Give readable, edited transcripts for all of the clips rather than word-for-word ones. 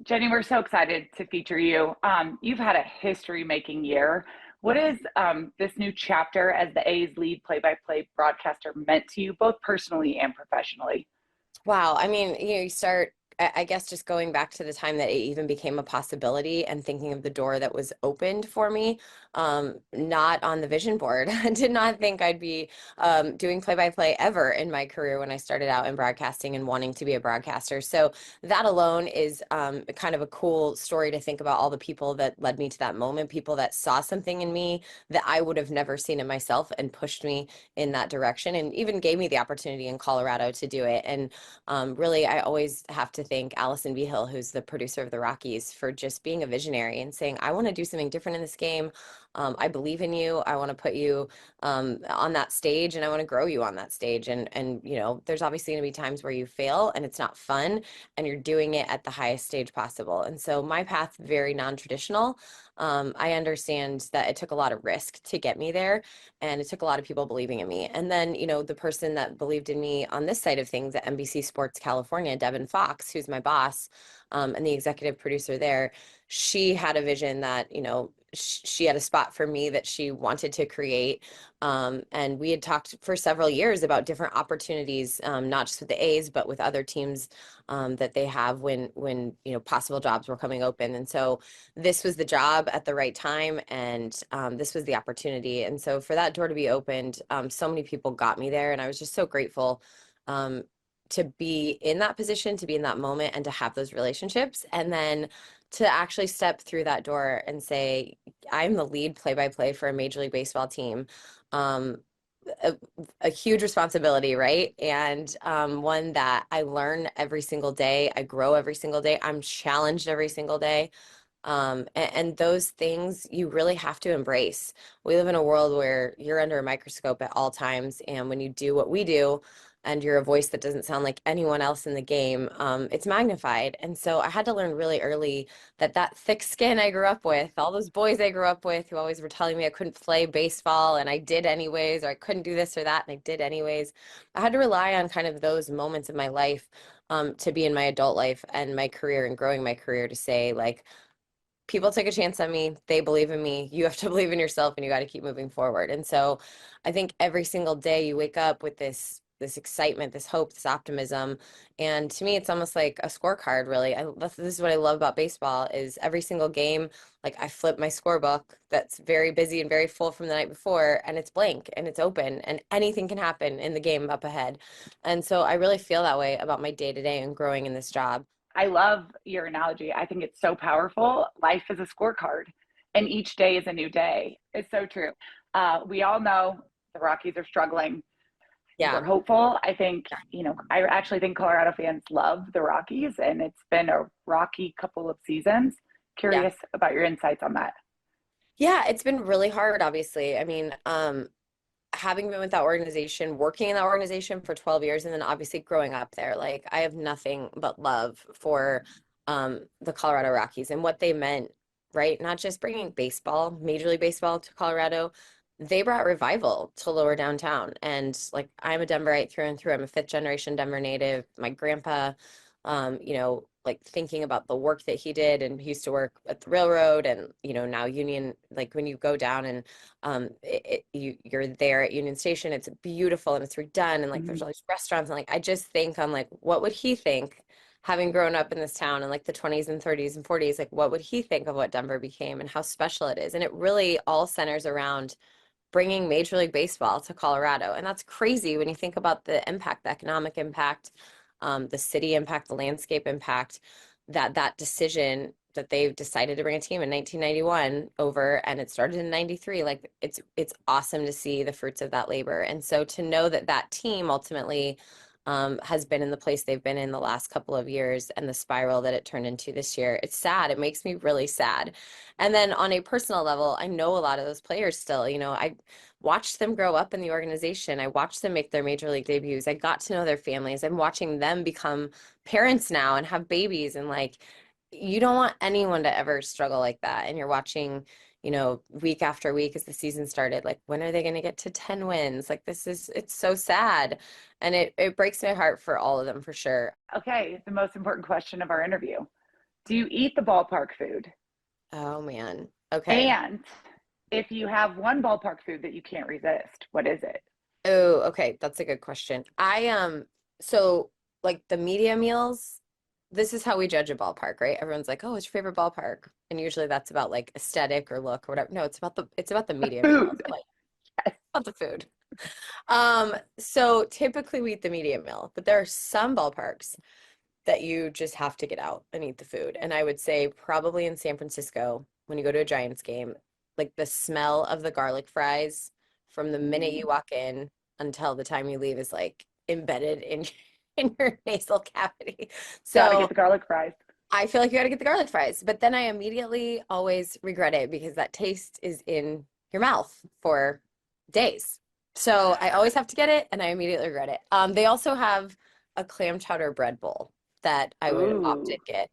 Jenny, we're so excited to feature you. You've had a history-making year. What is this new chapter as the A's lead play-by-play broadcaster meant to you, both personally and professionally? Wow. I mean, you start, I guess, just going back to the time that it even became a possibility and thinking of the door that was opened for me, not on the vision board. I did not think I'd be doing play-by-play ever in my career when I started out in broadcasting and wanting to be a broadcaster. So that alone is kind of a cool story to think about all the people that led me to that moment, people that saw something in me that I would have never seen in myself and pushed me in that direction and even gave me the opportunity in Colorado to do it. And really, I always have to thank Allison B. Hill, who's the producer of the Rockies, for just being a visionary and saying, I want to do something different in this game. I believe in you. I want to put you on that stage and I want to grow you on that stage. And there's obviously going to be times where you fail and it's not fun and you're doing it at the highest stage possible. And so my path, very non-traditional. I understand that it took a lot of risk to get me there and it took a lot of people believing in me. And then, the person that believed in me on this side of things at NBC Sports California, Devin Fox, who's my boss, and the executive producer there, she had a vision that, she had a spot for me that she wanted to create. And we had talked for several years about different opportunities, not just with the A's, but with other teams that they have when possible jobs were coming open. And so this was the job at the right time, and this was the opportunity. And so for that door to be opened, so many people got me there, and I was just so grateful um, to be in that position, to be in that moment, and to have those relationships. And then to actually step through that door and say, I'm the lead play-by-play for a Major League Baseball team. Um, a, a huge responsibility, right? And one that I learn every single day. I grow every single day. I'm challenged every single day. And those things you really have to embrace. We live in a world where you're under a microscope at all times. And when you do what we do, and you're a voice that doesn't sound like anyone else in the game, it's magnified. And so I had to learn really early that that thick skin I grew up with, all those boys I grew up with who always were telling me I couldn't play baseball and I did anyways, or I couldn't do this or that and I did anyways. I had to rely on kind of those moments of my life to be in my adult life and my career and growing my career to say, like, people take a chance on me. They believe in me. You have to believe in yourself and you got to keep moving forward. And so I think every single day you wake up with this excitement, this hope, this optimism. And to me, it's almost like a scorecard, really. This is what I love about baseball is every single game, like I flip my scorebook that's very busy and very full from the night before, and it's blank and it's open and anything can happen in the game up ahead. And so I really feel that way about my day to day and growing in this job. I love your analogy. I think it's so powerful. Life is a scorecard, and each day is a new day. It's so true. We all know the Rockies are struggling. We're Yeah. hopeful. I think, I actually think Colorado fans love the Rockies, and it's been a rocky couple of seasons. Yeah. Curious about your insights on that. Yeah, it's been really hard, obviously. I mean, having been with that organization, working in that organization for 12 years, and then obviously growing up there, like I have nothing but love for the Colorado Rockies and what they meant, right? Not just bringing baseball, Major League Baseball to Colorado. They brought revival to lower downtown. And like I'm a Denverite through and through. I'm a fifth generation Denver native. My grandpa, like thinking about the work that he did, and he used to work at the railroad and, now Union, like when you go down and you're there at Union Station, it's beautiful and it's redone. And like, there's Mhm. all these restaurants. And like, I just think I'm like, what would he think having grown up in this town in like the 20s and 30s and 40s? Like, what would he think of what Denver became and how special it is? And it really all centers around bringing Major League Baseball to Colorado. And that's crazy when you think about the impact, the economic impact, the city impact, the landscape impact, that decision that they've decided to bring a team in 1991 over and it started in 93. Like it's awesome to see the fruits of that labor. And so to know that that team ultimately has been in the place they've been in the last couple of years and the spiral that it turned into this year. It's sad. It makes me really sad. And then on a personal level, I know a lot of those players still. I watched them grow up in the organization. I watched them make their major league debuts. I got to know their families. I'm watching them become parents now and have babies. And like, you don't want anyone to ever struggle like that. And you're watching, week after week as the season started, like, when are they going to get to 10 wins? Like, it's so sad. And it breaks my heart for all of them for sure. Okay, the most important question of our interview. Do you eat the ballpark food? Oh man. Okay. And if you have one ballpark food that you can't resist, what is it? Oh, okay. That's a good question. So like the media meals, this is how we judge a ballpark, right? Everyone's like, "Oh, what's your favorite ballpark?" And usually that's about like aesthetic or look or whatever. No, it's about the The media meals. food. Like about the food. So typically we eat the media meal, but there are some ballparks that you just have to get out and eat the food. And I would say probably in San Francisco, when you go to a Giants game, like the smell of the garlic fries from the minute you Mm, walk in until the time you leave is like embedded in in your nasal cavity. gotta So get the garlic fries. I feel like you got to get the garlic fries, but then I immediately always regret it because that taste is in your mouth for days. So I always have to get it and I immediately regret it. They also have a clam chowder bread bowl that I would often Ooh, get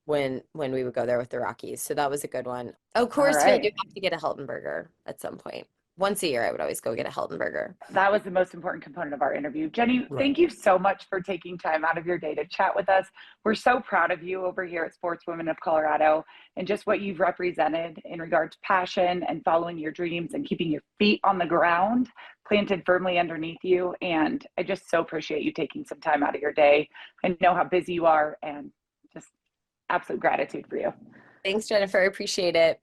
when we would go there with the Rockies. So that was a good one. Of all course, you'll do right. have to get a Helton burger at some point. Once a year, I would always go get a Helton burger. That was the most important component of our interview. Jenny, Right. thank you so much for taking time out of your day to chat with us. We're so proud of you over here at Sportswomen of Colorado and just what you've represented in regard to passion and following your dreams and keeping your feet on the ground, planted firmly underneath you. And I just so appreciate you taking some time out of your day. I know how busy you are and just absolute gratitude for you. Thanks, Jennifer. Appreciate it.